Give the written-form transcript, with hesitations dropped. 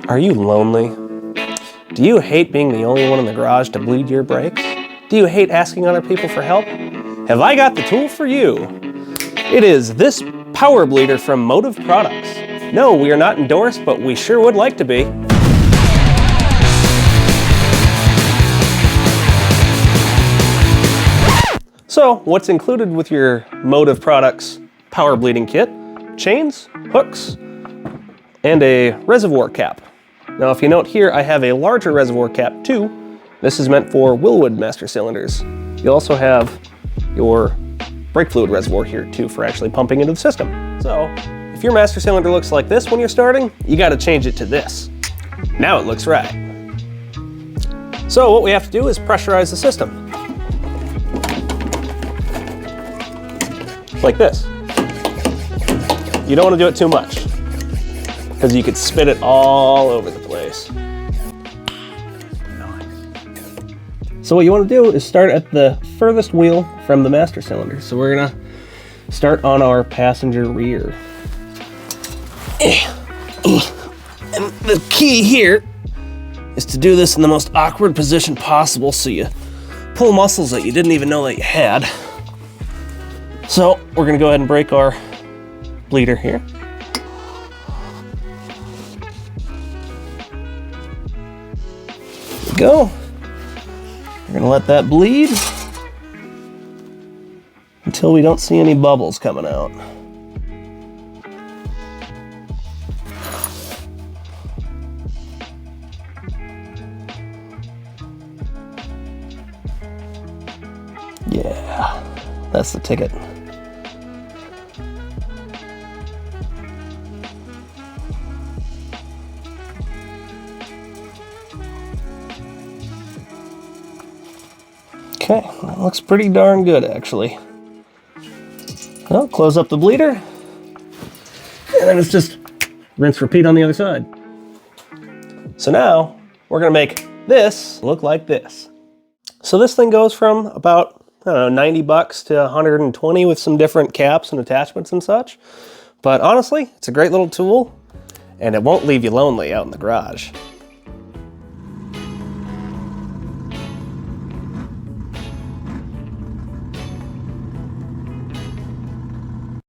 Are you lonely? Do you hate being the only one in the garage to bleed your brakes? Do you hate asking other people for help? Have I got the tool for you? It is this power bleeder from Motive Products. No, we are not endorsed, but we sure would like to be. So, what's included with your Motive Products power bleeding kit? Chains, hooks, and a reservoir cap. Now, if you note here, I have a larger reservoir cap too. This is meant for Willwood master cylinders. You also have your brake fluid reservoir here too for actually pumping into the system. So, if your master cylinder looks like this when you're starting, you gotta change it to this. Now it looks right. So what we have to do is pressurize the system. Like this. You don't want to do it too much, because you could spit it all over the place. So what you want to do is start at the furthest wheel from the master cylinder. So we're gonna start on our passenger rear. And the key here is to do this in the most awkward position possible so you pull muscles that you didn't even know that you had. So we're gonna go ahead and break our bleeder here. There we go. We're gonna let that bleed until we don't see any bubbles coming out. Yeah, that's the ticket. Okay, that looks pretty darn good actually. Well, close up the bleeder, and then it's just rinse, repeat on the other side. So now we're gonna make this look like this. So this thing goes from about, I don't know, 90 bucks to 120 with some different caps and attachments and such. But honestly, it's a great little tool, and it won't leave you lonely out in the garage.